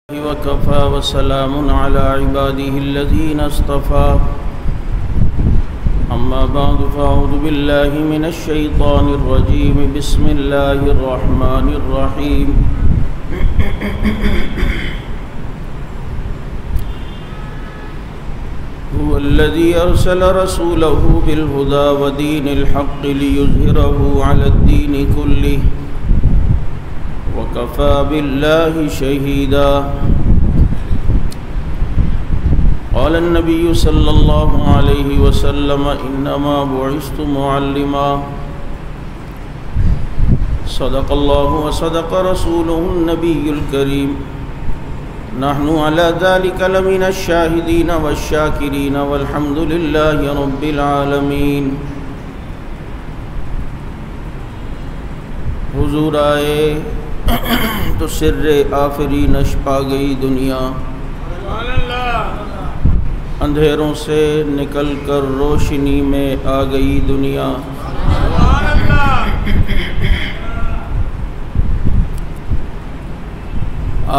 وكفى وسلام على عباده الذين اصطفى أما بعد فأعوذ بالله من الشيطان الرجيم بسم الله الرحمن الرحيم هو الذي أرسل رسوله بالهدى ودين الحق ليظهره على الدين كله وكفى بالله شهيدا قال النبي صلى الله عليه وسلم إنما بعثت معلما صدق الله وصدق رسوله النبي الكريم نحن على ذلك لمن الشاهدين والشاكرين والحمد لله رب العالمين حضور آئے تو سر آفرینش پا گئی دنیا، اندھیروں سے نکل کر روشنی میں آ گئی دنیا۔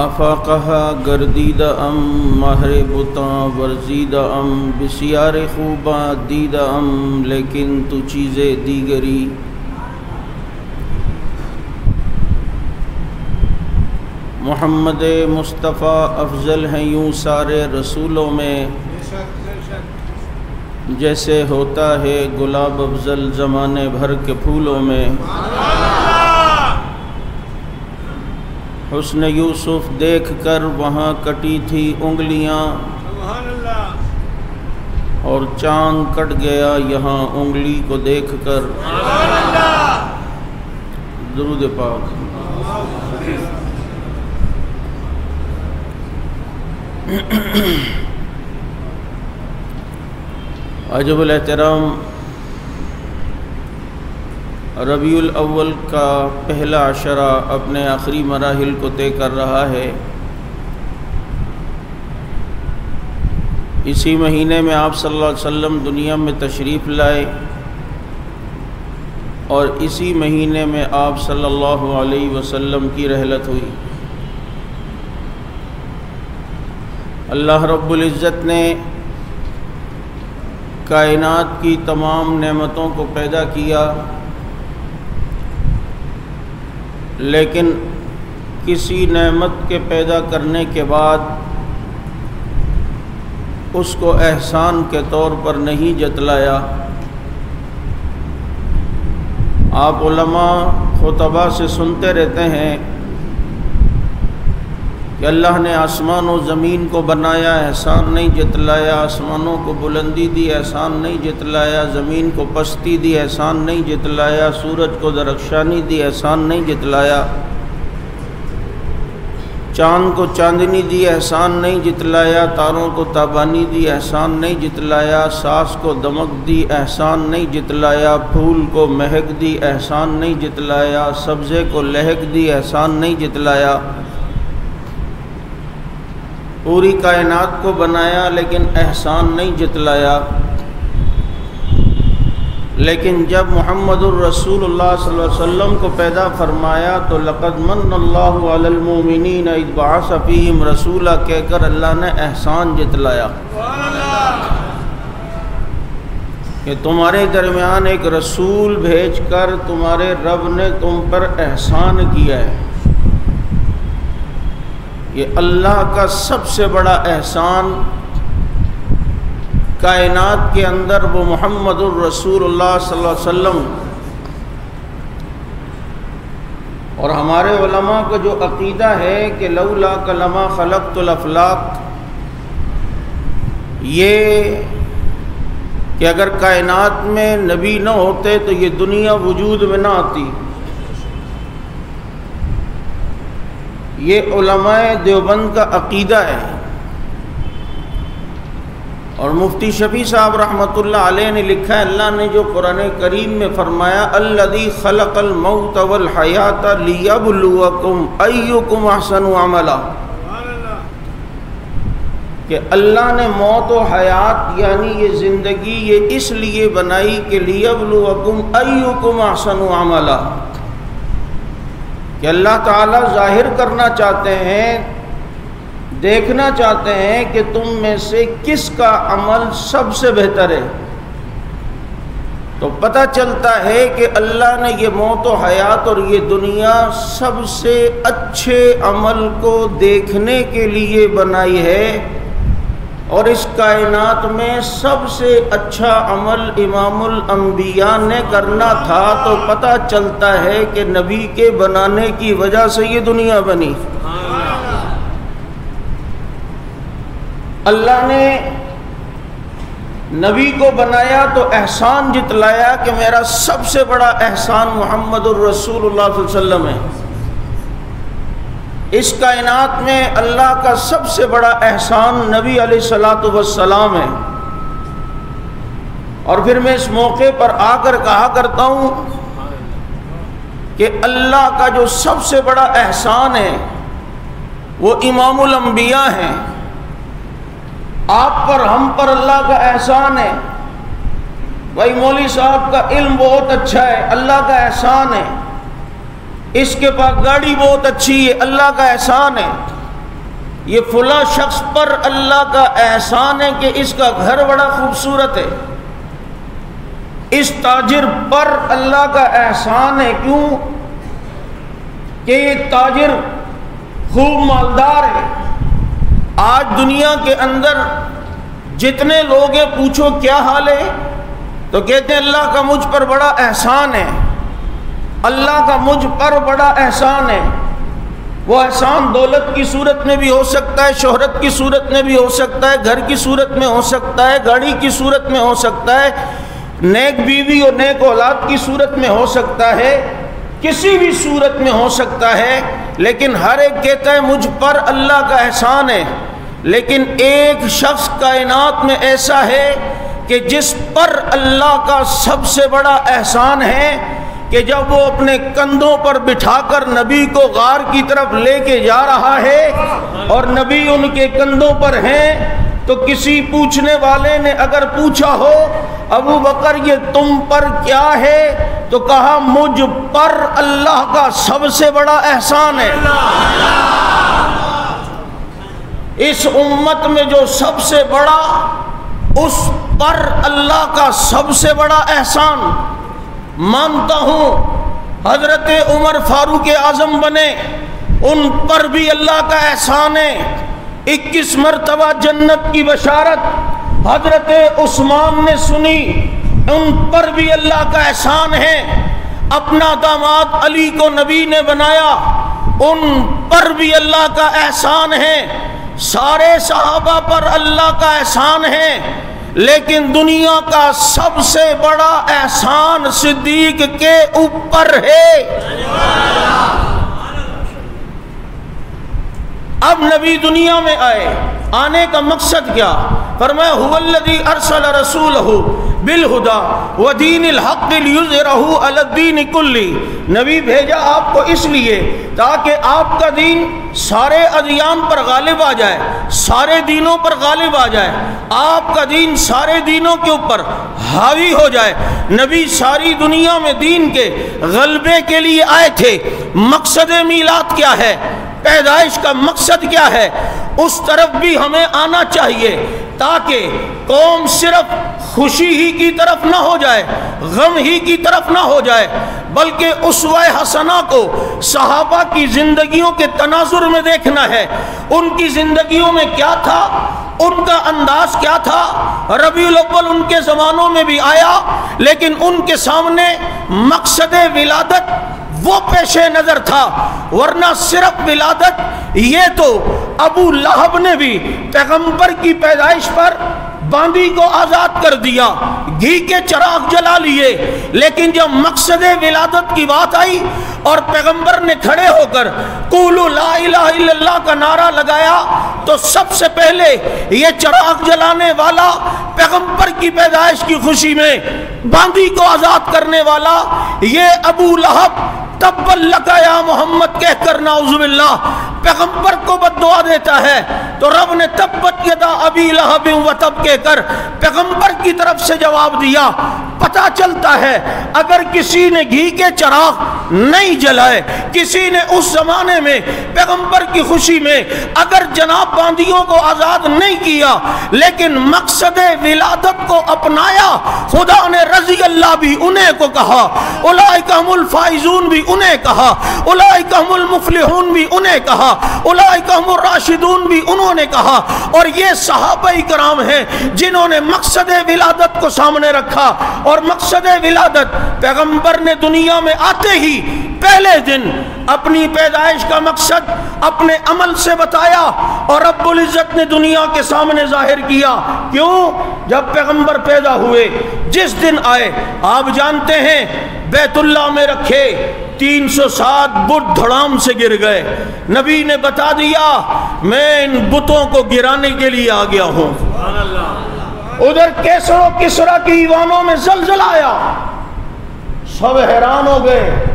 آفاقہا گردیدہ ام ماہر بتاں ورزیدہ ام بسیار خوباں دیدہ ام لیکن تو چیزیں دیگری۔ محمد مصطفیٰ افضل ہیں یوں سارے رسولوں میں، جیسے ہوتا ہے گلاب افضل زمانے بھر کے پھولوں میں۔ حسن یوسف دیکھ کر وہاں کٹی تھی انگلیاں، اور چاند کٹ گیا یہاں انگلی کو دیکھ کر۔ درود پاک۔ عجب الاحترام ربیع الاول کا پہلا عشرہ اپنے آخری مراحل کو طے کر رہا ہے۔ اسی مہینے میں آپ صلی اللہ علیہ وسلم دنیا میں تشریف لائے، اور اسی مہینے میں آپ صلی اللہ علیہ وسلم کی رحلت ہوئی۔ اللہ رب العزت نے کائنات کی تمام نعمتوں کو پیدا کیا، لیکن کسی نعمت کے پیدا کرنے کے بعد اس کو احسان کے طور پر نہیں جتلایا۔ آپ علماء خطبہ سے سنتے رہتے ہیں کہ اللہ نے آسمان و زمین کو بنایا، احسان نہیں جتلایا، آسمانوں کو بلندی دی، احسان نہیں جتلایا، زمین کو پستی دی، احسان نہیں جتلایا، سورج کو درخشانی دی، احسان نہیں جتلایا، چاند کو چاندنی دی، احسان نہیں جتلایا، تاروں کو تابانی دی، احسان نہیں جتلایا، سانس کو دمک دی، احسان نہیں جتلایا، پھول کو مہک دی، احسان نہیں جتلایا، سبزے کو لہک دی، احسان نہیں جتلایا۔ پوری کائنات کو بنایا لیکن احسان نہیں جتلایا۔ لیکن جب محمد الرسول اللہ صلی اللہ علیہ وسلم کو پیدا فرمایا تو لقد من اللہ علی المؤمنین اذ بعث فیہم رسولا کہہ کر اللہ نے احسان جتلایا کہ تمہارے درمیان ایک رسول بھیج کر تمہارے رب نے تم پر احسان کیا ہے۔ یہ اللہ کا سب سے بڑا احسان کائنات کے اندر وہ محمد الرسول اللہ صلی اللہ علیہ وسلم، اور ہمارے علماء کا جو عقیدہ ہے کہ لولا لما خلقت الافلاق، یہ کہ اگر کائنات میں نبی نہ ہوتے تو یہ دنیا وجود میں نہ آتی۔ یہ علماء دیوبند کا عقیدہ ہے، اور مفتی شفیع صاحب رحمۃ اللہ علیہ نے لکھا ہے اللہ نے جو قرآن کریم میں فرمایا الذی خلق الموت والحیات لیبلوکم ایکم احسن عملا، کہ اللہ نے موت و حیات یعنی یہ زندگی یہ اس لیے بنائی کہ لیبلوکم ایکم احسن عملا، کہ اللہ تعالیٰ ظاہر کرنا چاہتے ہیں دیکھنا چاہتے ہیں کہ تم میں سے کس کا عمل سب سے بہتر ہے، تو پتہ چلتا ہے کہ اللہ نے یہ موت و حیات اور یہ دنیا سب سے اچھے عمل کو دیکھنے کے لیے بنائی ہے، اور اس کائنات میں سب سے اچھا عمل امام الانبیاء نے کرنا تھا، تو پتہ چلتا ہے کہ نبی کے بنانے کی وجہ سے یہ دنیا بنی۔ اللہ نے نبی کو بنایا تو احسان جتلایا کہ میرا سب سے بڑا احسان محمد الرسول اللہ صلی اللہ علیہ وسلم ہے۔ اس کائنات میں اللہ کا سب سے بڑا احسان نبی علیہ الصلوۃ والسلام ہے۔ اور پھر میں اس موقع پر آ کر کہا کرتا ہوں کہ اللہ کا جو سب سے بڑا احسان ہے وہ امام الانبیاء ہیں۔ آپ پر ہم پر اللہ کا احسان ہے، بھائی مولوی صاحب کا علم بہت اچھا ہے، اللہ کا احسان ہے، اس کے پاس گاڑی بہت اچھی ہے، اللہ کا احسان ہے، یہ فلاں شخص پر اللہ کا احسان ہے کہ اس کا گھر بڑا خوبصورت ہے، اس تاجر پر اللہ کا احسان ہے، کیوں کہ یہ تاجر خوب مالدار ہے۔ آج دنیا کے اندر جتنے لوگ ہیں پوچھو کیا حال ہے تو کہتے ہیں اللہ کا مجھ پر بڑا احسان ہے، اللہ کا مجھ پر بڑا احسان ہے۔ وہ احسان دولت کی صورت میں بھی ہو سکتا ہے، شہرت کی صورت میں بھی ہو سکتا ہے، گھر کی صورت میں ہو سکتا ہے، گاڑی کی صورت میں ہو سکتا ہے، نیک بیوی اور نیک اولاد کی صورت میں ہو سکتا ہے، کسی بھی صورت میں ہو سکتا ہے، لیکن ہر ایک کہتا ہے مجھ پر اللہ کا احسان ہے۔ لیکن ایک شخص کائنات میں ایسا ہے کہ جس پر اللہ کا سب سے بڑا احسان ہے کہ جب وہ اپنے کندھوں پر بٹھا کر نبی کو غار کی طرف لے کے جا رہا ہے اور نبی ان کے کندھوں پر ہیں، تو کسی پوچھنے والے نے اگر پوچھا ہو ابو بکر یہ تم پر کیا ہے تو کہا مجھ پر اللہ کا سب سے بڑا احسان ہے۔ اس امت میں جو سب سے بڑا، اس پر اللہ کا سب سے بڑا احسان۔ مانتا ہوں حضرت عمر فاروق اعظم بنے، ان پر بھی اللہ کا احسان ہے، 21 مرتبہ جنت کی بشارت حضرت عثمان نے سنی، ان پر بھی اللہ کا احسان ہے۔ اپنا داماد علی کو نبی نے بنایا، ان پر بھی اللہ کا احسان ہے۔ سارے صحابہ پر اللہ کا احسان ہے، لیکن دنیا کا سب سے بڑا احسان صدیق کے اوپر ہے۔ اب نبی دنیا میں آئے، آنے کا مقصد کیا؟ فرمایا هو الذی ارسل رسولہ بالہدی ودین الحق لیظہرہ علی الدین کلہ۔ نبی بھیجا آپ کو اس لیے تاکہ آپ کا دین سارے ادیان پر غالب آ جائے، سارے دینوں پر غالب آ جائے، آپ کا دین سارے دینوں کے اوپر حاوی ہو جائے۔ نبی ساری دنیا میں دین کے غلبے کے لیے آئے تھے۔ مقصد میلاد کیا ہے؟ پیدائش کا مقصد کیا ہے؟ اس طرف بھی ہمیں آنا چاہیے تاکہ قوم صرف خوشی ہی کی طرف نہ ہو جائے، غم ہی کی طرف نہ ہو جائے، بلکہ اسوہ حسنہ کو صحابہ کی زندگیوں کے تناظر میں دیکھنا ہے۔ ان کی زندگیوں میں کیا تھا، ان کا انداز کیا تھا۔ ربیع الاول ان کے زمانوں میں بھی آیا، لیکن ان کے سامنے مقصد ولادت وہ پیش نظر تھا، ورنہ صرف ولادت یہ تو ابو لہب نے بھی پیغمبر کی پیدائش پر باندی کو آزاد کر دیا، گھی کے چراغ جلا لیے، لیکن جب مقصد ولادت کی بات آئی اور پیغمبر نے کھڑے ہو کر قولوا لا الہ الا اللہ کا نعرہ لگایا تو سب سے پہلے یہ چراغ جلانے والا، پیغمبر کی پیدائش کی خوشی میں باندی کو آزاد کرنے والا یہ ابو لہب تبا لک یا محمد کہہ کر نعوذ باللہ پیغمبر کو بد دعا دیتا ہے۔ تو رب نے تبت یدا ابی لہب و تب کہہ کر پیغمبر کی طرف سے جواب دیا۔ پتہ چلتا ہے اگر کسی نے گھی کے چراغ نہیں جلائے، کسی نے اس زمانے میں پیغمبر کی خوشی میں اگر جناب باندیوں کو آزاد نہیں کیا لیکن مقصد ولادت کو اپنایا، خدا نے رضی اللہ بھی انہیں کو کہا، اولئک هم الفائزون بھی انہیں کہا، اولئک هم المفلحون بھی انہیں کہا، اولئک هم الراشدون بھی انہوں نے کہا۔ اور یہ صحابہ کرام ہیں جنہوں نے مقصد ولادت کو سامنے رکھا، اور مقصد ولادت پیغمبر نے دنیا میں آتے ہی پہلے دن اپنی پیدائش کا مقصد اپنے عمل سے بتایا اور رب العزت نے دنیا کے سامنے ظاہر کیا۔ کیوں؟ جب پیغمبر پیدا ہوئے، جس دن آئے، آپ جانتے ہیں بیت اللہ میں رکھے 307 بت دھڑام سے گر گئے۔ نبی نے بتا دیا میں ان بتوں کو گرانے کے لیے آ گیا ہوں۔ ادھر کیسر و کسرا کی ایوانوں میں زلزلہ آیا، سب حیران ہو گئے،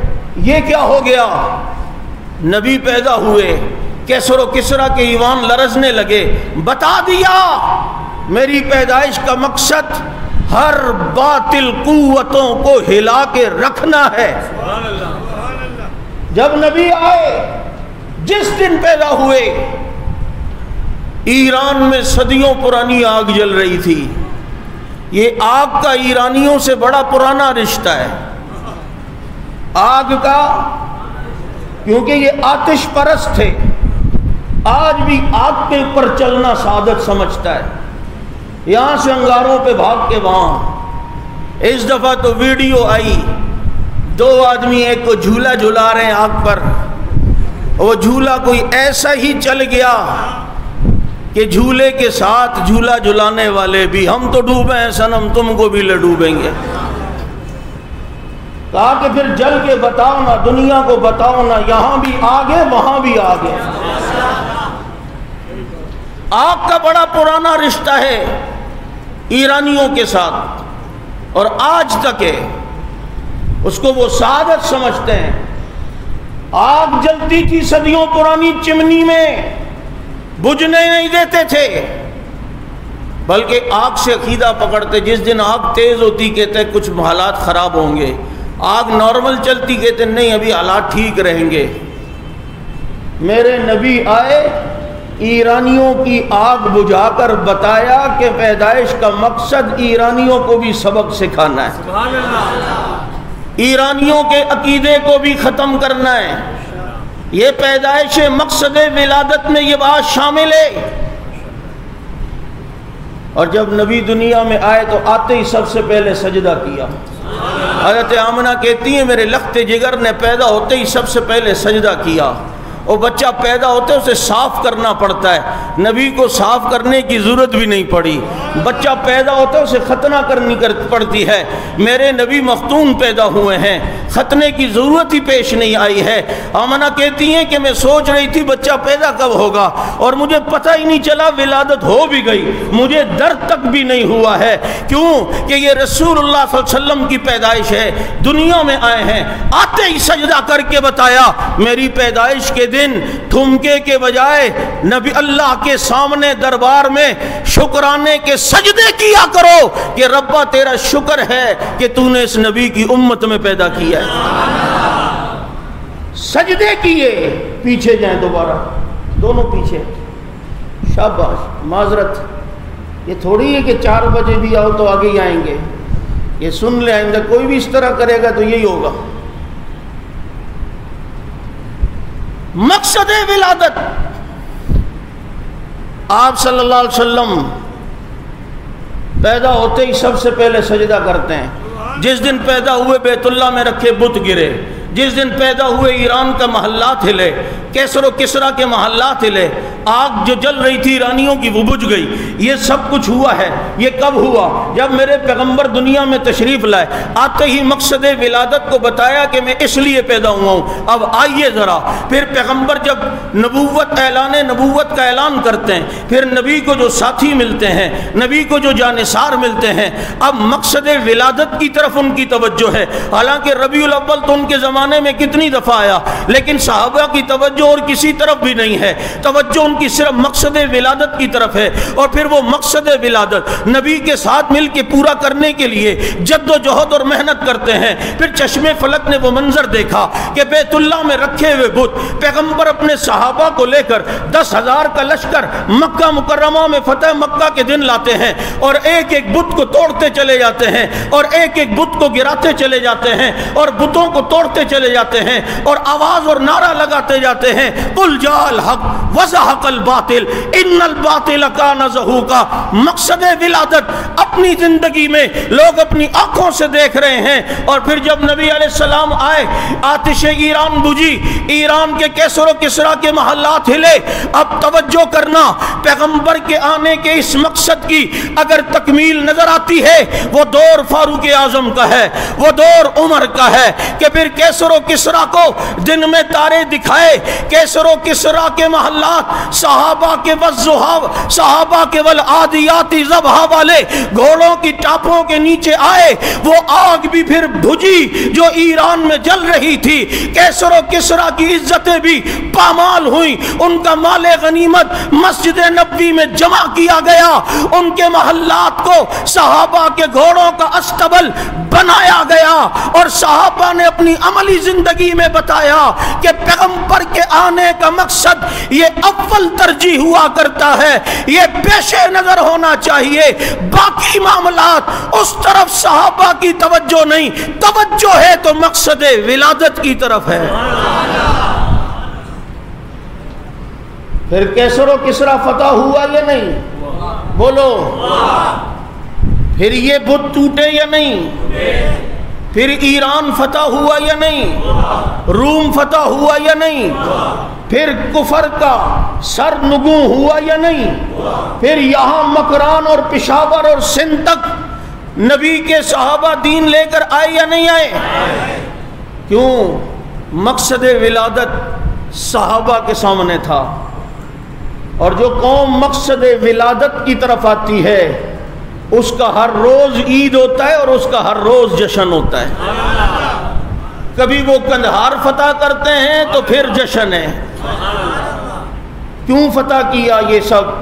یہ کیا ہو گیا؟ نبی پیدا ہوئے، کیسر و کسرا کے ایوان لرزنے لگے۔ بتا دیا میری پیدائش کا مقصد ہر باطل قوتوں کو ہلا کے رکھنا ہے۔ جب نبی آئے، جس دن پیدا ہوئے، ایران میں صدیوں پرانی آگ جل رہی تھی۔ یہ آگ کا ایرانیوں سے بڑا پرانا رشتہ ہے، آگ کا، کیونکہ یہ آتش پرست تھے۔ آج بھی آگ کے اوپر چلنا سعادت سمجھتا ہے، یہاں سے انگاروں پہ بھاگ کے وہاں۔ اس دفعہ تو ویڈیو آئی، 2 آدمی ایک کو جھولا جھلا رہے ہیں آگ پر، وہ جھولا کوئی ایسا ہی چل گیا کہ جھولے کے ساتھ جھولا جھلانے والے بھی، ہم تو ڈوبے ہیں صنم، تم کو بھی لے ڈوبیں گے۔ کہا کہ پھر جل کے بتاؤ نا، دنیا کو بتاؤ نا، یہاں بھی آگے وہاں بھی آگے۔ آگ کا بڑا پرانا رشتہ ہے ایرانیوں کے ساتھ، اور آج تک ہے، اس کو وہ سعادت سمجھتے ہیں۔ آگ جلتی تھی صدیوں پرانی چمنی میں، بجھنے نہیں دیتے تھے، بلکہ آگ سے عقیدہ پکڑتے۔ جس دن آگ تیز ہوتی کہتے کچھ حالات خراب ہوں گے، آگ نارمل چلتی کہتے نہیں ابھی حالات ٹھیک رہیں گے۔ میرے نبی آئے، ایرانیوں کی آگ بجھا کر بتایا کہ پیدائش کا مقصد ایرانیوں کو بھی سبق سکھانا ہے، سبحان اللہ، ایرانیوں کے عقیدے کو بھی ختم کرنا ہے۔ یہ پیدائش مقصد ولادت میں یہ بات شامل ہے۔ اور جب نبی دنیا میں آئے تو آتے ہی سب سے پہلے سجدہ کیا۔ حضرت آمنہ کہتی ہیں میرے لخت جگر نے پیدا ہوتے ہی سب سے پہلے سجدہ کیا۔ اور بچہ پیدا ہوتے اسے صاف کرنا پڑتا ہے، نبی کو صاف کرنے کی ضرورت بھی نہیں پڑی۔ بچہ پیدا ہوتا ہے اسے ختنہ کرنی پڑتی ہے، میرے نبی مختون پیدا ہوئے ہیں، ختنے کی ضرورت ہی پیش نہیں آئی ہے۔ آمنہ کہتی ہیں کہ میں سوچ رہی تھی بچہ پیدا کب ہوگا، اور مجھے پتہ ہی نہیں چلا ولادت ہو بھی گئی، مجھے درد تک بھی نہیں ہوا ہے۔ کیوں کہ یہ رسول اللہ صلی اللہ علیہ وسلم کی پیدائش ہے، دنیا میں آئے ہیں، آتے ہی سجدہ کر کے بتایا میری پیدائش کے دن ٹھمکے کے بجائے نبی اللہ کے سامنے دربار میں شکرانے کے سجدے کیا کرو کہ ربا تیرا شکر ہے کہ تو نے اس نبی کی امت میں پیدا کیا ہے۔ سجدے کیے، پیچھے جائیں دوبارہ، دونوں پیچھے، شاباش، معذرت، یہ تھوڑی ہے کہ 4 بجے بھی آؤ تو آگے ہی آئیں گے، یہ سن لے آئندہ کوئی بھی اس طرح کرے گا تو یہی ہوگا۔ مقصد ولادت، آپ صلی اللہ علیہ وسلم پیدا ہوتے ہی سب سے پہلے سجدہ کرتے ہیں۔ جس دن پیدا ہوئے بیت اللہ میں رکھے بت گرے، جس دن پیدا ہوئے ایران کا محلات ہلے، کیسر و کسرا کے محلات ہلے، آگ جو جل رہی تھی ایرانیوں کی وہ بجھ گئی۔ یہ سب کچھ ہوا ہے۔ یہ کب ہوا؟ جب میرے پیغمبر دنیا میں تشریف لائے، آتے ہی مقصد ولادت کو بتایا کہ میں اس لیے پیدا ہوا ہوں۔ اب آئیے ذرا، پھر پیغمبر جب نبوت نبوت کا اعلان کرتے ہیں، پھر نبی کو جو ساتھی ملتے ہیں، نبی کو جو جانثار ملتے ہیں، اب مقصد ولادت کی طرف ان کی توجہ ہے۔ حالانکہ ربیع الاول تو ان کے زمانے زمانے میں کتنی دفعہ آیا، لیکن صحابہ کی توجہ اور کسی طرف بھی نہیں ہے، توجہ ان کی صرف مقصد ولادت کی طرف ہے، اور پھر وہ مقصد ولادت نبی کے ساتھ مل کے پورا کرنے کے لیے جد و جہد اور محنت کرتے ہیں۔ پھر چشم فلک نے وہ منظر دیکھا کہ بیت اللہ میں رکھے ہوئے بت، پیغمبر اپنے صحابہ کو لے کر 10,000 کا لشکر مکہ مکرمہ میں فتح مکہ کے دن لاتے ہیں، اور ایک ایک بت کو توڑتے چلے جاتے ہیں، اور ایک ایک بت کو گراتے چلے جاتے ہیں، اور بتوں کو توڑتے چلے جاتے ہیں، اور آواز اور نعرہ لگاتے جاتے ہیں، قل جاء الحق وزهق الباطل ان الباطل کان زہوقا۔ مقصد ولادت اپنی زندگی میں لوگ اپنی آنکھوں سے دیکھ رہے ہیں، اور پھر جب نبی علیہ السلام آئے، آتش ایران بجھی، ایران کے کیسر و کسریٰ کے محلات ہلے۔ اب توجہ کرنا، پیغمبر کے آنے کے اس مقصد کی اگر تکمیل نظر آتی ہے، وہ دور فاروق اعظم کا ہے، وہ دور عمر کا ہے، کہ پھر کیسر و کسریٰ کو دن میں تارے دکھائے، کیسر و کسریٰ کے محلات صحابہ کے والضحیٰ، صحابہ کے والعادیات ضبحا والے گھوڑوں کی ٹاپوں کے نیچے آئے، وہ آگ بھی پھر بجھی جو ایران میں جل رہی تھی، کیسر و کسریٰ کی عزتیں بھی پامال ہوئیں، ان کا مال غنیمت مسجد نبوی میں جمع کیا گیا، ان کے محلات کو صحابہ کے گھوڑوں کا استبل بنایا گیا، اور صحابہ نے اپنی عملی زندگی میں بتایا کہ پیغمبر کے آنے کا مقصد یہ اول ترجیح ہوا کرتا ہے، یہ پیش نظر ہونا چاہیے، باقی معاملات اس طرف صحابہ کی توجہ نہیں، توجہ ہے تو مقصد ولادت کی طرف ہے۔ پھر کیسر و کسریٰ فتح ہوا یا نہیں؟ بولو۔ پھر یہ بت ٹوٹے یا نہیں؟ پھر ایران فتح ہوا یا نہیں؟ روم فتح ہوا یا نہیں؟ پھر کفر کا سر نگوں ہوا یا نہیں؟ پھر یہاں مکران اور پشاور اور سندھ تک نبی کے صحابہ دین لے کر آئے یا نہیں آئے؟ کیوں؟ مقصد ولادت صحابہ کے سامنے تھا، اور جو قوم مقصد ولادت کی طرف آتی ہے اس کا ہر روز عید ہوتا ہے اور اس کا ہر روز جشن ہوتا ہے۔ کبھی وہ کندھار فتح کرتے ہیں تو پھر جشن ہے۔ کیوں فتح کیا یہ سب؟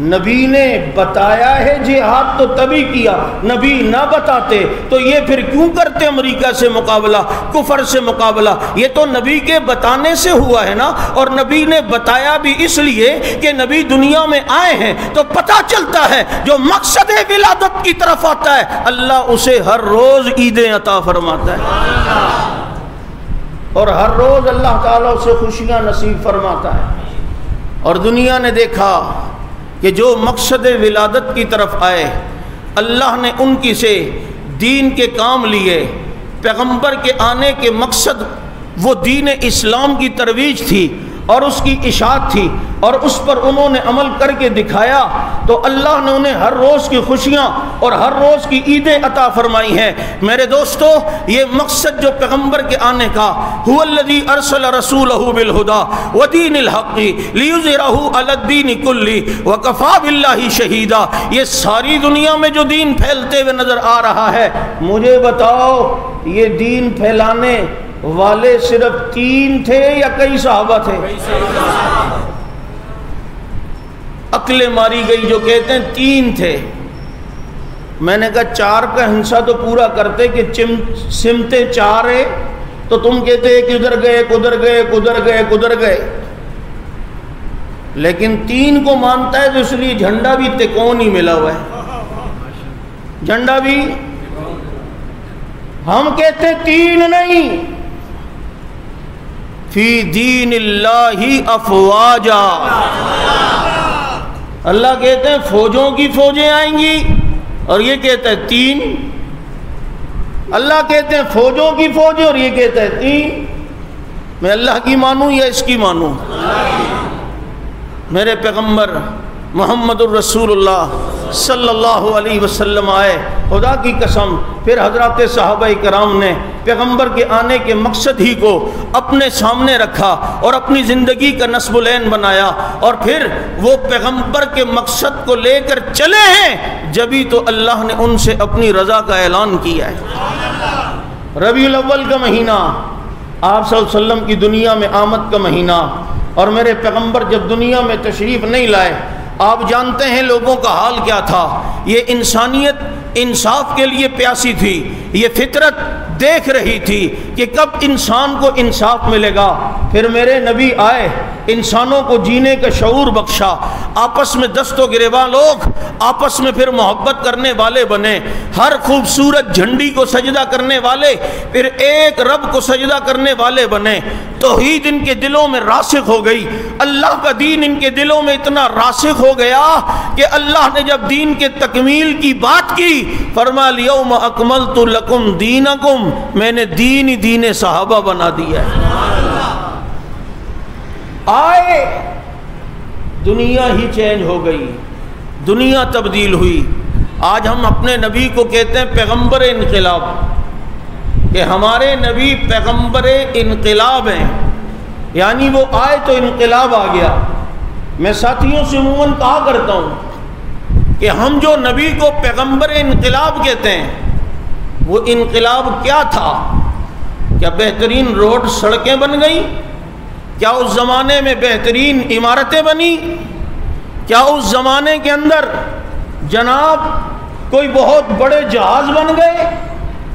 نبی نے بتایا ہے جہاد تو تبھی کیا، نبی نہ بتاتے تو یہ پھر کیوں کرتے امریکہ سے مقابلہ، کفر سے مقابلہ؟ یہ تو نبی کے بتانے سے ہوا ہے نا، اور نبی نے بتایا بھی اس لیے کہ نبی دنیا میں آئے ہیں تو پتہ چلتا ہے جو مقصد ولادت کی طرف آتا ہے اللہ اسے ہر روز عیدیں عطا فرماتا ہے، اور ہر روز اللہ تعالیٰ اسے خوشیاں نصیب فرماتا ہے۔ اور دنیا نے دیکھا کہ جو مقصد ولادت کی طرف آئے اللہ نے ان کی سے دین کے کام لیے، پیغمبر کے آنے کے مقصد وہ دین اسلام کی ترویج تھی اور اس کی اشاعت تھی، اور اس پر انہوں نے عمل کر کے دکھایا، تو اللہ نے انہیں ہر روز کی خوشیاں اور ہر روز کی عیدیں عطا فرمائی ہیں۔ میرے دوستو، یہ مقصد جو پیغمبر کے آنے کا، هو الذی ارسل رسولہ بالہدی ودین الحق لیظہرہ علی الدین کلہ وکفی باللہ شہیدا، یہ ساری دنیا میں جو دین پھیلتے ہوئے نظر آ رہا ہے، مجھے بتاؤ یہ دین پھیلانے والے صرف 3 تھے یا کئی صحابہ تھے؟ عقلیں ماری گئی جو کہتے ہیں 3 تھے۔ میں نے کہا 4 کا ہنسا تو پورا کرتے کہ سمتیں 4 ہیں، تو تم کہتے کہ ادھر گئے ادھر گئے ادھر گئے ادھر گئے، لیکن 3 کو مانتا ہے تو اس لیے جھنڈا بھی تکون ہی ملا ہوا ہے، جھنڈا بھی۔ ہم کہتے 3 نہیں، فی دین اللہ افواجا، اللہ کہتے ہیں فوجوں کی فوجیں آئیں گی، اور یہ کہتا ہے 3۔ اللہ کہتے ہیں فوجوں کی فوجیں اور یہ کہتا ہے 3۔ میں اللہ کی مانوں یا اس کی مانوں؟ میرے پیغمبر محمد الرسول اللہ صلی اللہ علیہ وسلم آئے، خدا کی قسم پھر حضرات صحابہ کرام نے پیغمبر کے آنے کے مقصد ہی کو اپنے سامنے رکھا اور اپنی زندگی کا نصب العین بنایا، اور پھر وہ پیغمبر کے مقصد کو لے کر چلے ہیں، جبھی تو اللہ نے ان سے اپنی رضا کا اعلان کیا ہے۔ ربیع الاول کا مہینہ آپ صلی اللہ علیہ وسلم کی دنیا میں آمد کا مہینہ، اور میرے پیغمبر جب دنیا میں تشریف نہیں لائے، آپ جانتے ہیں لوگوں کا حال کیا تھا۔ یہ انسانیت انصاف کے لیے پیاسی تھی، یہ فطرت دیکھ رہی تھی کہ کب انسان کو انصاف ملے گا۔ پھر میرے نبی آئے، انسانوں کو جینے کا شعور بخشا، آپس میں دست و گریباں لوگ آپس میں پھر محبت کرنے والے بنے، ہر خوبصورت جھنڈی کو سجدہ کرنے والے پھر ایک رب کو سجدہ کرنے والے بنے۔ توحید ان کے دلوں میں راسخ ہو گئی، اللہ کا دین ان کے دلوں میں اتنا راسخ ہو گیا کہ اللہ نے جب دین کے تکمیل کی بات کی فرمایا الیوم اکملت لکم دینکم، میں نے دین ہی دین صحابہ بنا دیا ہے۔ آئے دنیا ہی چینج ہو گئی، دنیا تبدیل ہوئی۔ آج ہم اپنے نبی کو کہتے ہیں پیغمبر انقلاب، کہ ہمارے نبی پیغمبر انقلاب ہیں، یعنی وہ آئے تو انقلاب آ گیا۔ میں ساتھیوں سے عموماً کہا کرتا ہوں کہ ہم جو نبی کو پیغمبر انقلاب کہتے ہیں، وہ انقلاب کیا تھا؟ کیا بہترین روڈ سڑکیں بن گئیں؟ کیا اس زمانے میں بہترین عمارتیں بنی؟ کیا اس زمانے کے اندر جناب کوئی بہت بڑے جہاز بن گئے؟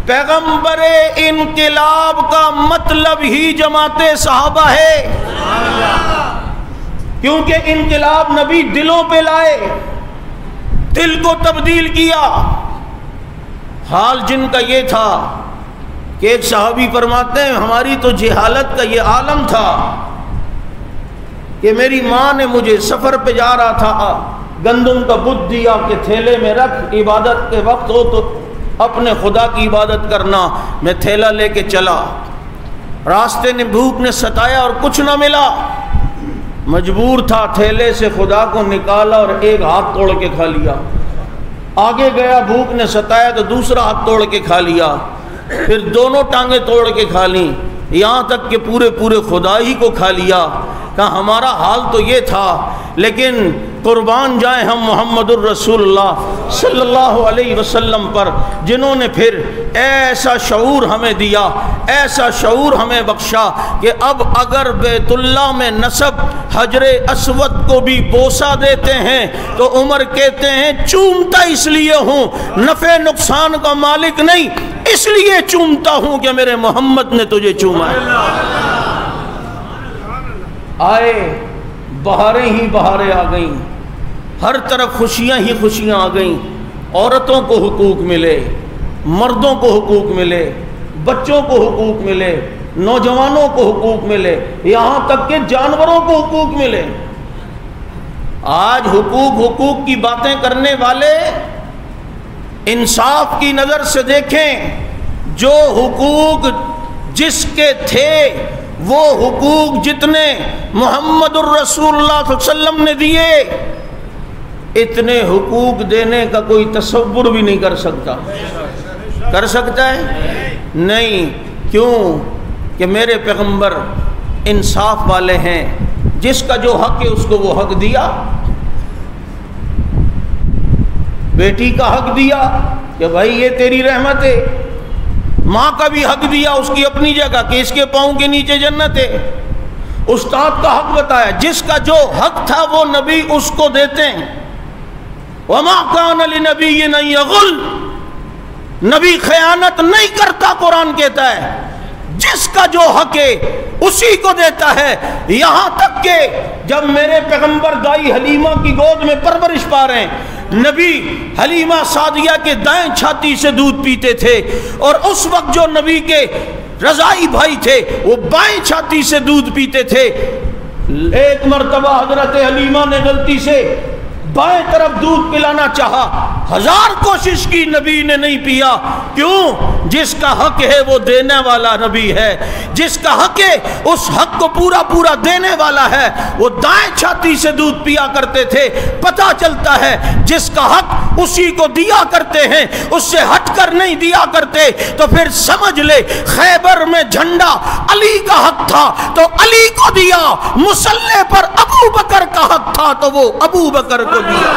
پیغمبر انقلاب کا مطلب ہی جماعت صحابہ ہے، کیونکہ انقلاب نبی دلوں پہ لائے، دل کو تبدیل کیا۔ حال جن کا یہ تھا کہ ایک صحابی فرماتے ہیں ہماری تو جہالت کا یہ عالم تھا کہ میری ماں نے مجھے سفر پہ جا رہا تھا، گندم کا بت دیا کہ تھیلے میں رکھ، عبادت کے وقت ہو تو اپنے خدا کی عبادت کرنا۔ میں تھیلا لے کے چلا، راستے نے بھوک نے ستایا اور کچھ نہ ملا، مجبور تھا تھیلے سے خدا کو نکالا اور ایک ہاتھ توڑ کے کھا لیا۔ آگے گیا، بھوک نے ستایا تو دوسرا ہاتھ توڑ کے کھا لیا، پھر دونوں ٹانگیں توڑ کے کھا لیں، یہاں تک کہ پورے خدا ہی کو کھا لیا۔ کہا ہمارا حال تو یہ تھا، لیکن قربان جائیں ہم محمد الرسول اللہ صلی اللہ علیہ وسلم پر، جنہوں نے پھر ایسا شعور ہمیں دیا، ایسا شعور ہمیں بخشا کہ اب اگر بیت اللہ میں نصب حجر اسود کو بھی بوسہ دیتے ہیں تو عمر کہتے ہیں چومتا اس لیے ہوں، نفع نقصان کا مالک نہیں، اس لیے چومتا ہوں کہ میرے محمد نے تجھے چوما ہے۔ آئے بہاریں ہی بہاریں آ گئیں، ہر طرف خوشیاں ہی خوشیاں آ گئیں، عورتوں کو حقوق ملے، مردوں کو حقوق ملے، بچوں کو حقوق ملے، نوجوانوں کو حقوق ملے، یہاں تک کہ جانوروں کو حقوق ملے۔ آج حقوق کی باتیں کرنے والے انصاف کی نظر سے دیکھیں، جو حقوق جس کے تھے وہ حقوق جتنے محمد الرسول اللہ صلی اللہ علیہ وسلم نے دیے، اتنے حقوق دینے کا کوئی تصور بھی نہیں کر سکتا۔ کر سکتا ہے؟ نہیں۔ کیوں؟ کہ میرے پیغمبر انصاف والے ہیں، جس کا جو حق ہے اس کو وہ حق دیا۔ بیٹی کا حق دیا کہ بھائی یہ تیری رحمت ہے، ماں کا بھی حق دیا اس کی اپنی جگہ کہ اس کے پاؤں کے نیچے جنت ہے۔ استاد کا حق بتایا، جس کا جو حق تھا وہ نبی اس کو دیتے ہیں۔ وَمَا كَانَ لِنَبِيٍّ أَن يَغُلَّ، نبی خیانت نہیں کرتا، قرآن کہتا ہے جس کا جو حق ہے اسی کو دیتا ہے۔ یہاں تک کہ جب میرے پیغمبر دائی حلیمہ کی گود میں پرورش پا رہے ہیں، نبی حلیمہ سعدیہ کے دائیں چھاتی سے دودھ پیتے تھے، اور اس وقت جو نبی کے رضائی بھائی تھے وہ بائیں چھاتی سے دودھ پیتے تھے۔ ایک مرتبہ حضرت حلیمہ نے غلطی سے بائیں طرف دودھ پلانا چاہا، ہزار کوشش کی، نبی نے نہیں پیا۔ کیوں؟ جس کا حق ہے وہ دینے والا نبی ہے، جس کا حق ہے اس حق کو پورا دینے والا ہے۔ وہ دائیں چھاتی سے دودھ پیا کرتے تھے۔ پتہ چلتا ہے جس کا حق اسی کو دیا کرتے ہیں، اس سے ہٹ کر نہیں دیا کرتے۔ تو پھر سمجھ لے خیبر میں جھنڈا علی کا حق تھا تو علی کو دیا، مسلح پر ابو بکر کا حق تھا تو وہ ابو بکر کو دیا۔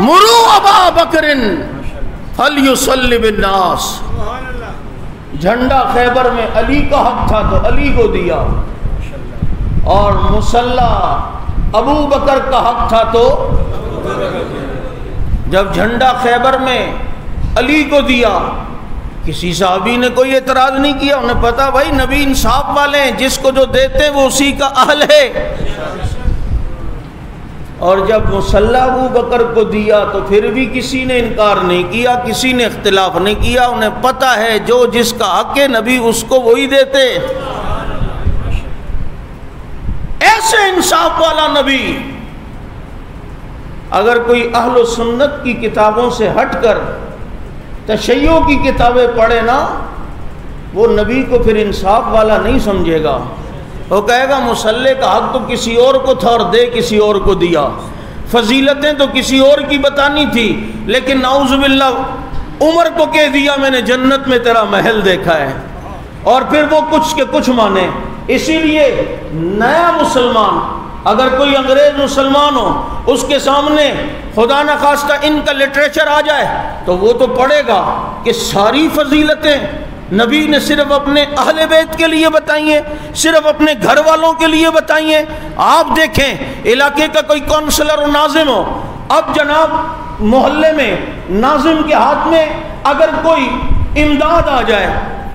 مرو ابا بکر فلیصلی بالناس. جھنڈا خیبر میں علی کا حق تھا تو علی کو دیا، اور مصلی ابو بکر کا حق تھا تو جب جھنڈا خیبر میں علی کو دیا، کسی صحابی نے کوئی اعتراض نہیں کیا. انہیں پتا بھائی نبی انصاف والے ہیں، جس کو جو دیتے وہ اسی کا اہل ہے. اور جب مصلی ابو بکر کو دیا تو پھر بھی کسی نے انکار نہیں کیا، کسی نے اختلاف نہیں کیا. انہیں پتا ہے جو جس کا حق ہے نبی اس کو وہی دیتے. ایسے انصاف والا نبی اگر کوئی اہل و سنت کی کتابوں سے ہٹ کر تشیع کی کتابیں پڑھے نا، وہ نبی کو پھر انصاف والا نہیں سمجھے گا. وہ کہے گا مصلی کا حق تو کسی اور کو تھا اور دے کسی اور کو دیا، فضیلتیں تو کسی اور کی بتانی تھی، لیکن نعوذ باللہ عمر کو کہہ دیا میں نے جنت میں تیرا محل دیکھا ہے، اور پھر وہ کچھ کے کچھ مانے. اسی لیے نیا مسلمان اگر کوئی انگریز مسلمان ہو، اس کے سامنے خدا نخواستہ ان کا لٹریچر آ جائے تو وہ تو پڑھے گا کہ ساری فضیلتیں نبی نے صرف اپنے اہل بیت کے لیے بتائی ہیں، صرف اپنے گھر والوں کے لیے بتائی ہیں. آپ دیکھیں علاقے کا کوئی کونسلر و ناظم ہو، اب جناب محلے میں ناظم کے ہاتھ میں اگر کوئی امداد آ جائے،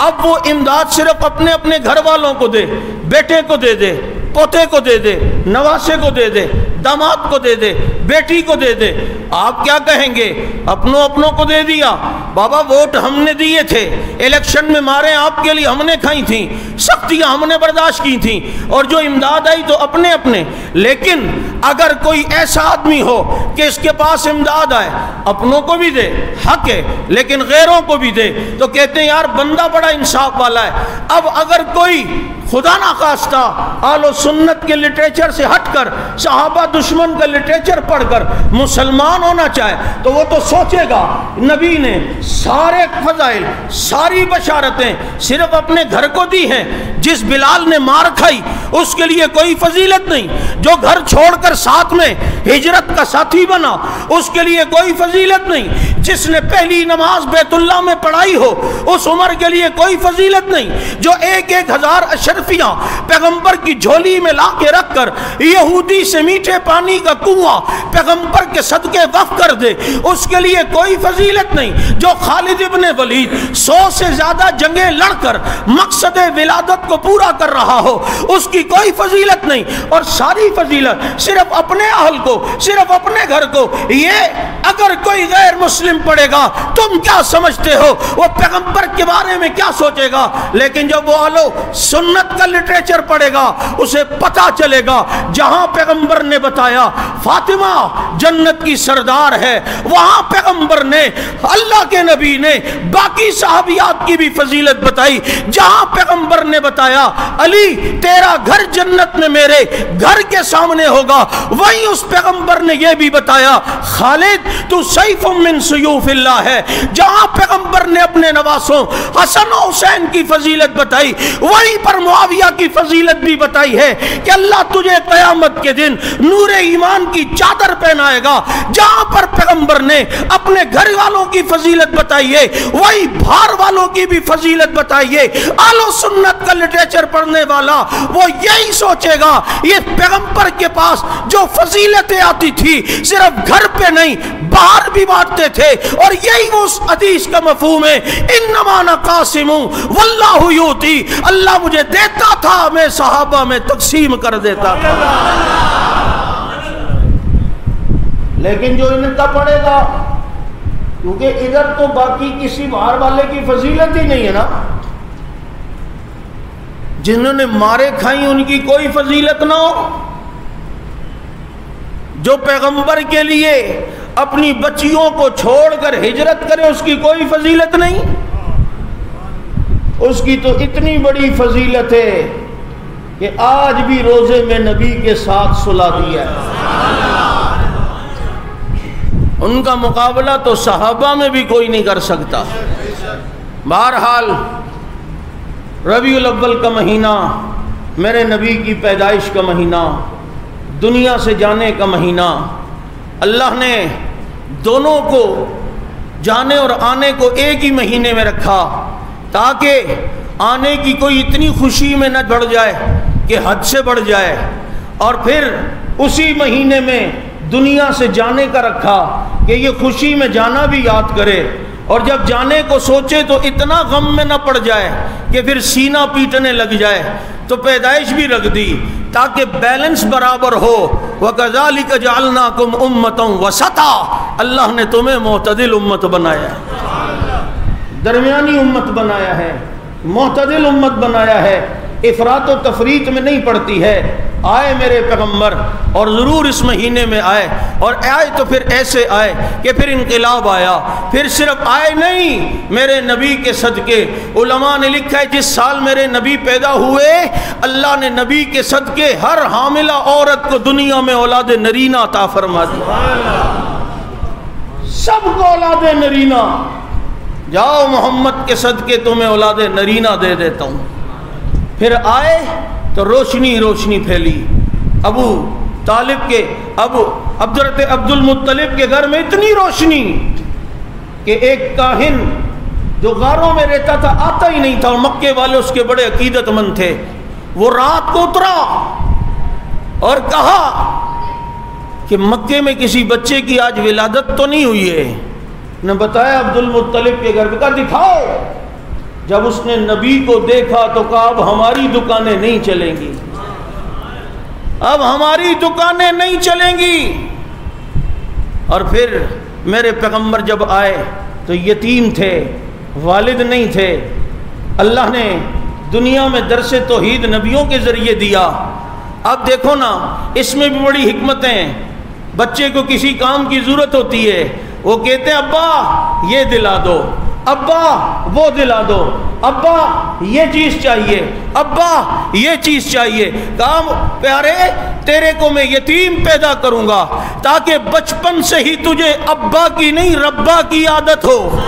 اب وہ امداد صرف اپنے اپنے گھر والوں کو دے، بیٹے کو دے دے، پوتے کو دے دے، نواسے کو دے دے، داماد کو دے دے، بیٹی کو دے دے. آپ کیا کہیں گے؟ اپنوں کو دے دیا. بابا ووٹ ہم نے دیے تھے، الیکشن میں مارے آپ کے لیے ہم نے کھائی تھیں، سختیاں ہم نے برداشت کی تھیں، اور جو امداد آئی تو اپنے اپنے. لیکن اگر کوئی ایسا آدمی ہو کہ اس کے پاس امداد آئے، اپنوں کو بھی دے، حق ہے، لیکن غیروں کو بھی دے، تو کہتے ہیں یار بندہ بڑا انصاف والا ہے. اب اگر کوئی خدا نخواستہ اہل و سنت کے لٹریچر سے ہٹ کر صحابہ دشمن کا لٹریچر پڑھ کر مسلمان ہونا چاہے تو وہ تو سوچے گا نبی نے سارے فضائل، ساری بشارتیں صرف اپنے گھر کو دی ہیں. جس بلال نے مار کھائی اس کے لیے کوئی فضیلت نہیں، جو گھر چھوڑ کر ساتھ میں ہجرت کا ساتھی بنا اس کے لیے کوئی فضیلت نہیں، جس نے پہلی نماز بیت اللہ میں پڑھائی ہو اس عمر کے لیے کوئی فضیلت نہیں، جو 1,000 اشرفیاں پیغمبر کی جھولی میں لا کے رکھ کر یہودی سے میٹھے پانی کا کنواں پیغمبر کے صدقے وقف کر دے اس کے لیے کوئی فضیلت نہیں، جو خالد ابن ولید 100 سے زیادہ جنگیں لڑ کر مقصد ولادت کو پورا کر رہا ہو اس کی کوئی فضیلت نہیں، اور ساری فضیلت صرف اپنے اہل کو، صرف اپنے گھر کو. یہ اگر کوئی غیر مسلم پڑھے گا تم کیا سمجھتے ہو وہ پیغمبر کے بارے میں کیا سوچے گا؟ لیکن جب وہ اہل سنت کا لٹریچر پڑھے گا اسے پتا چلے گا جہاں پیغمبر نے بتایا فاطمہ جنت کی سردار ہے، وہاں پیغمبر نے، اللہ کے نبی نے باقی صحابیات کی بھی فضیلت بتائی. جہاں پیغمبر نے بتایا علی تیرا گھر جنت میں میرے گھر کے سامنے ہوگا، وہیں اس پیغمبر نے یہ بھی بتایا خالد تو سیف من سیوف اللہ ہے. جہاں پیغمبر نے اپنے نواسوں حسن و حسین کی فضیلت بتائی وہیں پر معاویہ کی فضیلت بھی بتائی ہے کہ اللہ تجھے قیامت کے دن نور ایمان کی چادر پہنائے گا. جہاں پر پیغمبر نے اپنے گھر والوں کی فضیلت بتائی ہے وہی باہر والوں کی بھی فضیلت بتائی ہے. اہل سنت کا لٹریچر پڑھنے والا وہ یہی سوچے گا یہ پیغمبر کے پاس جو فضیلتیں آتی تھی صرف گھر پہ نہیں باہر بھی بانٹتے تھے، اور یہی وہ اس حدیث کا مفہوم ہے انما انا قاسم واللہ یؤتی، اللہ مجھے دیتا تھا میں صحابہ میں تقسیم کر دیتا تھا. لیکن جو ان کا پڑے گا، کیونکہ ادھر تو باقی کسی باہر والے کی فضیلت ہی نہیں ہے نا، جنہوں نے مارے کھائیں ان کی کوئی فضیلت نہ ہو، جو پیغمبر کے لیے اپنی بچیوں کو چھوڑ کر ہجرت کرے اس کی کوئی فضیلت نہیں. اس کی تو اتنی بڑی فضیلت ہے کہ آج بھی روزے میں نبی کے ساتھ سلا دیا ہے. ان کا مقابلہ تو صحابہ میں بھی کوئی نہیں کر سکتا. بہرحال ربیع الاول کا مہینہ میرے نبی کی پیدائش کا مہینہ، دنیا سے جانے کا مہینہ، اللہ نے دونوں کو جانے اور آنے کو ایک ہی مہینے میں رکھا تاکہ آنے کی کوئی اتنی خوشی میں نہ بڑھ جائے کہ حد سے بڑھ جائے، اور پھر اسی مہینے میں دنیا سے جانے کا رکھا کہ یہ خوشی میں جانا بھی یاد کرے، اور جب جانے کو سوچے تو اتنا غم میں نہ پڑ جائے کہ پھر سینہ پیٹنے لگ جائے، تو پیدائش بھی رکھ دی تاکہ بیلنس برابر ہو۔ وَكَذَلِكَ جَعَلْنَاكُمْ أُمَّةً وَسَطًا، اللہ نے تمہیں معتدل امت بنایا ہے، درمیانی امت بنایا ہے، معتدل امت بنایا ہے، افراط و تفریط میں نہیں پڑتی ہے۔ آئے میرے پیغمبر اور ضرور اس مہینے میں آئے، اور آئے تو پھر ایسے آئے کہ پھر انقلاب آیا، پھر صرف آئے نہیں، میرے نبی کے صدقے، علماء نے لکھا ہے جس سال میرے نبی پیدا ہوئے اللہ نے نبی کے صدقے ہر حاملہ عورت کو دنیا میں اولاد نرینہ عطا فرما دیا، سب کو اولاد نرینہ، جاؤ محمد کے صدقے تمہیں اولاد نرینہ دے دیتا ہوں۔ پھر آئے تو روشنی روشنی پھیلی، ابو طالب کے حضرت عبد المطلب کے گھر میں اتنی روشنی کہ ایک کاہن جو غاروں میں رہتا تھا آتا ہی نہیں تھا، اور مکے والے اس کے بڑے عقیدت مند تھے، وہ رات کو اترا اور کہا کہ مکے میں کسی بچے کی آج ولادت تو نہیں ہوئی ہے، نے بتایا عبد المطلب کے گھر پہ، کہا دکھاؤ۔ جب اس نے نبی کو دیکھا تو کہا اب ہماری دکانیں نہیں چلیں گی، اب ہماری دکانیں نہیں چلیں گی۔ اور پھر میرے پیغمبر جب آئے تو یتیم تھے، والد نہیں تھے، اللہ نے دنیا میں درس توحید نبیوں کے ذریعے دیا۔ اب دیکھو نا، اس میں بھی بڑی حکمتیں، بچے کو کسی کام کی ضرورت ہوتی ہے، وہ کہتے ہیں ابا یہ دلا دو، ابا وہ دلا دو، ابا یہ چیز چاہیے، ابا یہ چیز چاہیے۔ کام پیارے تیرے کو میں یتیم پیدا کروں گا تاکہ بچپن سے ہی تجھے ابا کی نہیں ربا کی عادت ہو،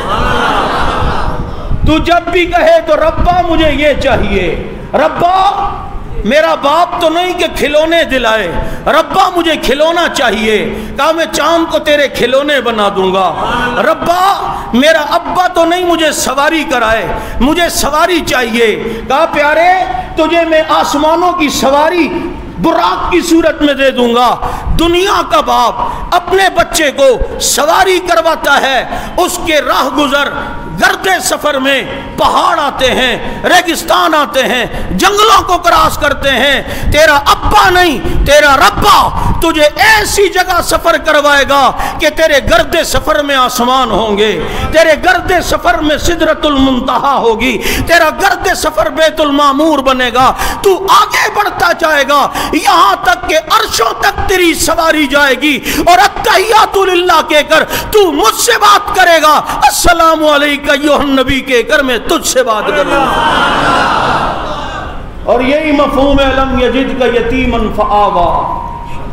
تو جب بھی کہے تو ربا مجھے یہ چاہیے، ربا میرا باپ تو نہیں کہ کھلونے دلائے، ربا مجھے کھلونا چاہیے، کہا میں چاند کو تیرے کھلونے بنا دوں گا، ربا میرا ابا تو نہیں مجھے سواری کرائے، مجھے سواری چاہیے، کہا پیارے تجھے میں آسمانوں کی سواری براق کی صورت میں دے دوں گا۔ دنیا کا باپ اپنے بچے کو سواری کرواتا ہے، اس کے راہ گزر گردے سفر میں پہاڑ آتے ہیں، ریگستان آتے ہیں، جنگلوں کو کراس کرتے ہیں، تیرا ابا نہیں تیرا ربا تجھے ایسی جگہ سفر کروائے گا کہ تیرے گردے سفر میں آسمان ہوں گے، تیرے گردے سفر میں سدرۃ المنتہا ہوگی، تیرا گردے سفر بیت المعمور بنے گا، تو آگے بڑھتا جائے گا یہاں تک کہ عرشوں تک تیری سواری جائے گی، اور التحیات للہ کہہ کر تو مجھ سے بات کرے گا، السلام علیکم ایھا النبی کہہ کر میں تجھ سے بات کروں گا۔ اور یہی مفہوم ہے لم یجدک یتیما فآویٰ،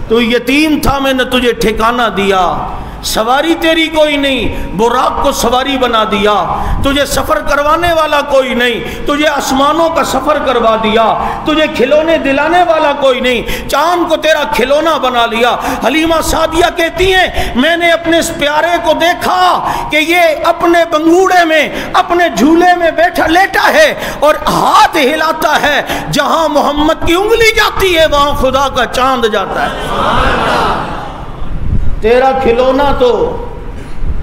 تو یتیم تھا میں نے تجھے ٹھکانہ دیا، سواری تیری کوئی نہیں، براق کو سواری بنا دیا، تجھے سفر کروانے والا کوئی نہیں، تجھے آسمانوں کا سفر کروا دیا، تجھے کھلونے دلانے والا کوئی نہیں، چاند کو تیرا کھلونا بنا لیا۔ حلیمہ سعدیہ کہتی ہیں میں نے اپنے اس پیارے کو دیکھا کہ یہ اپنے بنگوڑے میں اپنے جھولے میں بیٹھا لیٹا ہے اور ہاتھ ہلاتا ہے، جہاں محمد کی انگلی جاتی ہے وہاں خدا کا چاند جاتا ہے۔ تیرا کھلونا تو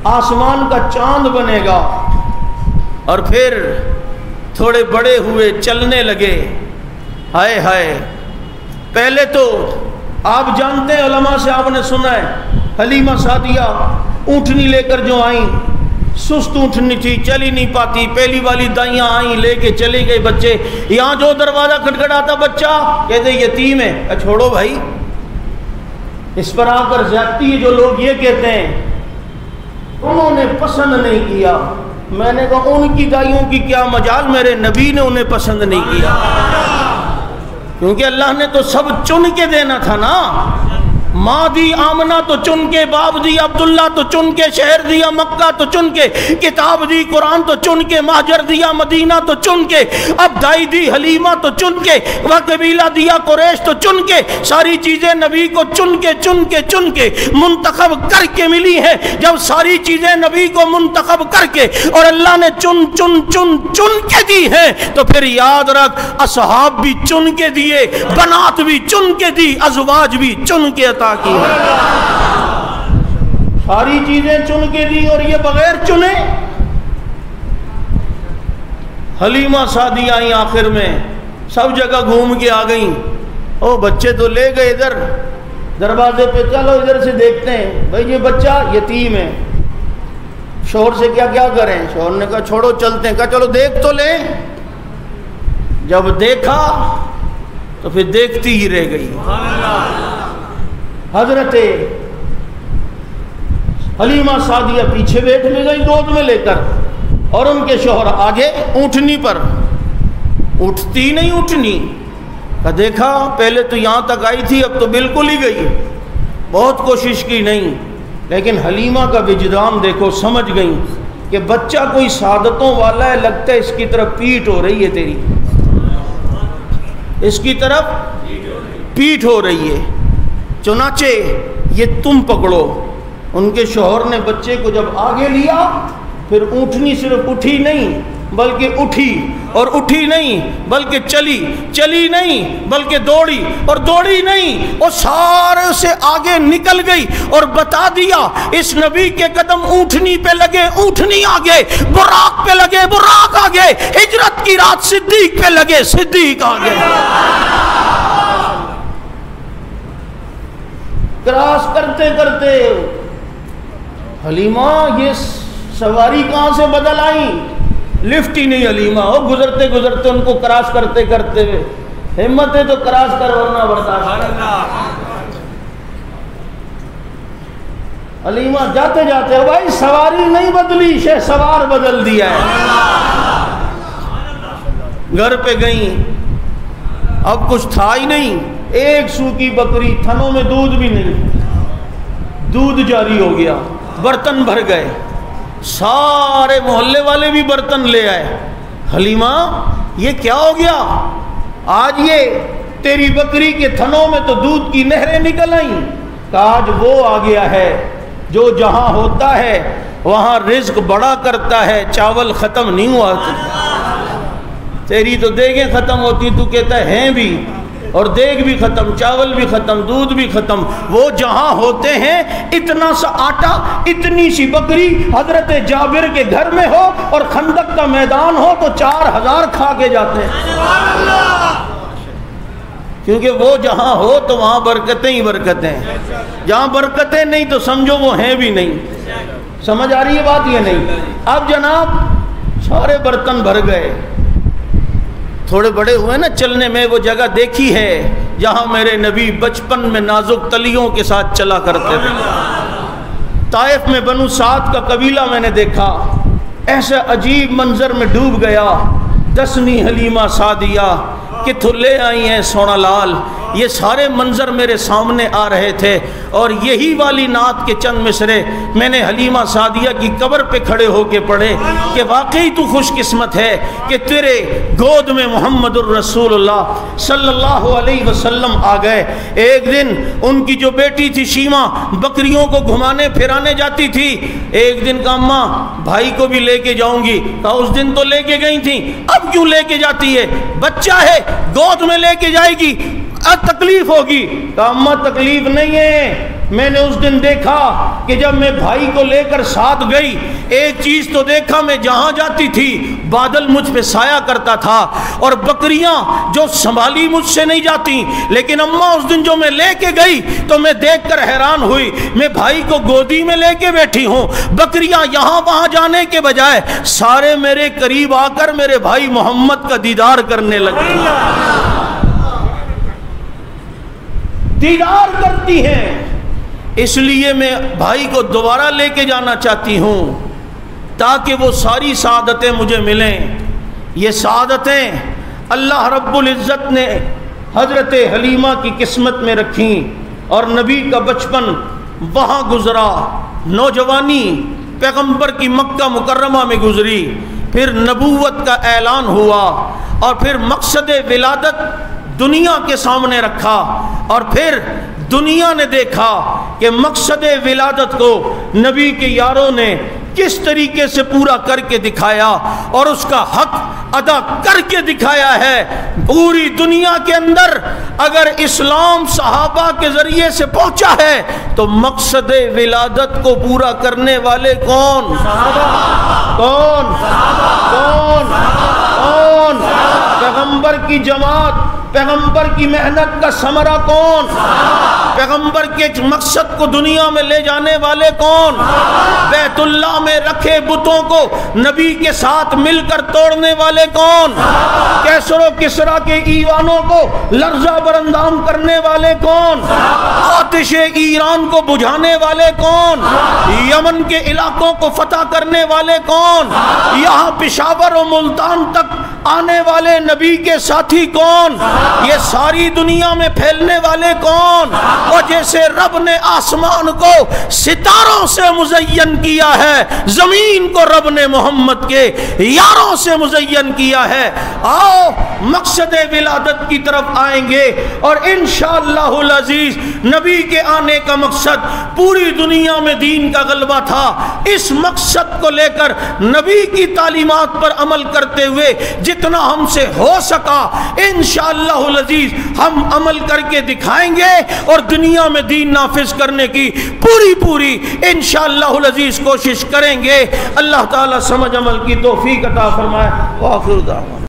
آسمان کا چاند بنے گا۔ اور پھر تھوڑے بڑے ہوئے، چلنے لگے، ہائے ہائے، پہلے تو آپ جانتے ہیں، علماء سے آپ نے سنا ہے، حلیمہ سعدیہ اونٹنی لے کر جو آئیں، سست اونٹنی تھی، چل ہی نہیں پاتی، پہلی والی دائیاں آئیں لے کے چلے گئے بچے، یہاں جو دروازہ کھٹکھٹاتا بچہ کہتے یتیم ہے، چھوڑو بھائی۔ اس پر آ کر زیادتی ہے جو لوگ یہ کہتے ہیں انہوں نے پسند نہیں کیا، میں نے کہا ان کی دائیوں کی کیا مجال، میرے نبی نے انہیں پسند نہیں کیا، کیونکہ اللہ نے تو سب چن کے دینا تھا نا۔ ماں دی آمنہ تو چن کے، باپ دی عبداللہ تو چن کے، شہر دیا مکہ تو چن کے، کتاب دی قرآن تو چن کے، مہاجر دیا مدینہ تو چن کے، اب دائی دی حلیمہ تو چن کے، وہ قبیلہ دیا قریش تو چن کے، ساری چیزیں نبی کو چن کے منتخب کر کے ملی ہیں۔ جب ساری چیزیں نبی کو منتخب کر کے اور اللہ نے چن کے دی ہیں تو پھر یاد رکھ اصحاب بھی چن کے دیے، بنات بھی چن کے دی، ازواج بھی چن کے عطا کی ہے، ساری چیزیں چن کے دی اور یہ بغیر چنے۔ حلیمہ سعدیہ آئیں آخر میں، سب جگہ گھوم کے آ گئیں، او بچے تو لے گئے ادھر دروازے پہ، چلو ادھر سے دیکھتے ہیں، بھائی یہ بچہ یتیم ہے، شوہر سے کیا کریں؟ شوہر نے کہا چھوڑو چلتے ہیں، کہا چلو دیکھ تو لیں۔ جب دیکھا تو پھر دیکھتی ہی رہ گئی۔ حضرت حلیمہ سعدیہ پیچھے بیٹھ میں گئی گود میں لے کر، اور ان کے شوہر آگے اونٹنی پر، اٹھتی نہیں اٹھنی۔ دیکھا پہلے تو یہاں تک آئی تھی، اب تو بالکل ہی گئی، بہت کوشش کی نہیں، لیکن حلیمہ کا وجدان دیکھو، سمجھ گئی کہ بچہ کوئی سعادتوں والا ہے، لگتا ہے اس کی طرف پیٹ ہو رہی ہے تیری، اس کی طرف پیٹ ہو رہی ہے، چنانچہ یہ تم پکڑو۔ ان کے شوہر نے بچے کو جب آگے لیا، پھر اونٹنی صرف اٹھی نہیں بلکہ اٹھی، اور اٹھی نہیں بلکہ چلی نہیں بلکہ دوڑی، اور دوڑی نہیں اور سارے سے آگے نکل گئی، اور بتا دیا اس نبی کے قدم اونٹنی پہ لگے، اونٹنی آگے، براق پہ لگے، براق آگے، ہجرت کی رات صدیق پہ لگے، صدیق آگے۔ کراس کرتے کرتے حلیمہ یہ سواری کہاں سے بدل آئی؟ لفٹ ہی نہیں حلیمہ، وہ گزرتے گزرتے ان کو کراس کرتے کرتے ہوئے، ہمت ہے تو کراس کر ورنہ برداشت۔ حلیمہ جاتے جاتے بھائی سواری نہیں بدلی، شہ سوار بدل دیا ہے۔ گھر پہ گئیں، اب کچھ تھا ہی نہیں، ایک سوکھی بکری، تھنوں میں دودھ بھی نہیں، دودھ جاری ہو گیا، برتن بھر گئے، سارے محلے والے بھی برتن لے آئے۔ حلیمہ یہ کیا ہو گیا؟ آج یہ تیری بکری کے تھنوں میں تو دودھ کی نہریں نکل آئیں۔ کہ آج وہ آ گیا ہے جو جہاں ہوتا ہے وہاں رزق بڑا کرتا ہے، چاول ختم نہیں ہوا۔ تیری تو دیگیں ختم ہوتی، تو کہتا ہے ہیں بھی، اور دیگ بھی ختم، چاول بھی ختم، دودھ بھی ختم۔ وہ جہاں ہوتے ہیں اتنا سا آٹا، اتنی سی بکری حضرت جابر کے گھر میں ہو اور خندق کا میدان ہو تو 4000 کھا کے جاتے ہیں، کیونکہ وہ جہاں ہو تو وہاں برکتیں ہی برکتیں، جہاں برکتیں نہیں تو سمجھو وہ ہیں بھی نہیں۔ سمجھ آ رہی ہے بات؟ یہ نہیں۔ اب جناب سارے برتن بھر گئے، تھوڑے بڑے ہوئے نا چلنے میں، وہ جگہ دیکھی ہے جہاں میرے نبی بچپن میں نازک تلیوں کے ساتھ چلا کرتے تھے۔ طائف میں بنو سعد کا قبیلہ میں نے دیکھا، ایسے عجیب منظر میں ڈوب گیا۔ دسنی حلیمہ سعدیہ کتھوں لے آئی ہیں سونا لال، یہ سارے منظر میرے سامنے آ رہے تھے، اور یہی والی نعت کے چند مصرے میں نے حلیمہ سعدیہ کی قبر پہ کھڑے ہو کے پڑھے کہ واقعی تو خوش قسمت ہے کہ تیرے گود میں محمد الرسول اللہ صلی اللہ علیہ وسلم آ گئے۔ ایک دن ان کی جو بیٹی تھی شیمہ بکریوں کو گھمانے پھرانے جاتی تھی، ایک دن کہا اماں بھائی کو بھی لے کے جاؤں گی، کہا اس دن تو لے کے گئی تھی، اب کیوں لے کے جاتی ہے؟ بچہ ہے گود میں لے کے جائے گی، تکلیف ہوگی۔ کہا اماں تکلیف نہیں ہے، میں نے اس دن دیکھا کہ جب میں بھائی کو لے کر ساتھ گئی، ایک چیز تو دیکھا، میں جہاں جاتی تھی بادل مجھ پہ سایہ کرتا تھا، اور بکریاں جو سنبھالی مجھ سے نہیں جاتی، لیکن اماں اس دن جو میں لے کے گئی تو میں دیکھ کر حیران ہوئی، میں بھائی کو گودی میں لے کے بیٹھی ہوں، بکریاں یہاں وہاں جانے کے بجائے سارے میرے قریب آ کر میرے بھائی محمد کا دیدار کرنے لگی، دیدار کرتی ہیں۔ اس لیے میں بھائی کو دوبارہ لے کے جانا چاہتی ہوں تاکہ وہ ساری سعادتیں مجھے ملیں۔ یہ سعادتیں اللہ رب العزت نے حضرت حلیمہ کی قسمت میں رکھیں، اور نبی کا بچپن وہاں گزرا، نوجوانی پیغمبر کی مکہ مکرمہ میں گزری، پھر نبوت کا اعلان ہوا، اور پھر مقصد ولادت دنیا کے سامنے رکھا، اور پھر دنیا نے دیکھا کہ مقصد ولادت کو نبی کے یاروں نے کس طریقے سے پورا کر کے دکھایا اور اس کا حق ادا کر کے دکھایا ہے۔ پوری دنیا کے اندر اگر اسلام صحابہ کے ذریعے سے پہنچا ہے تو مقصد ولادت کو پورا کرنے والے کون؟ کون؟ کون؟ کون؟ پیغمبر کی جماعت، پیغمبر کی محنت کا ثمرہ کون؟ پیغمبر کے مقصد کو دنیا میں لے جانے والے کون؟ بیت اللہ میں رکھے بتوں کو نبی کے ساتھ مل کر توڑنے والے کون؟ کیسر و کسرا کے ایوانوں کو لرزہ براندام کرنے والے کون؟ آتش ایران کو بجھانے والے کون؟ یمن کے علاقوں کو فتح کرنے والے کون؟ یہاں پشاور و ملتان تک آنے والے نبی کے ساتھی کون؟ یہ ساری دنیا میں پھیلنے والے کون؟ اور جیسے رب نے آسمان کو ستاروں سے مزین کیا ہے، زمین کو رب نے محمد کے یاروں سے مزین کیا ہے۔ آؤ مقصد ولادت کی طرف آئیں گے، اور انشاءاللہ العزیز نبی کے آنے کا مقصد پوری دنیا میں دین کا غلبہ تھا۔ اس مقصد کو لے کر نبی کی تعلیمات پر عمل کرتے ہوئے جتنا ہم سے ہو سکا انشاءاللہ العزیز ہم عمل کر کے دکھائیں گے، اور دنیا میں دین نافذ کرنے کی پوری انشاءاللہ العزیز کوشش کریں گے۔ اللہ تعالی سمجھ عمل کی توفیق عطا فرمائے۔ وآخر دعوانا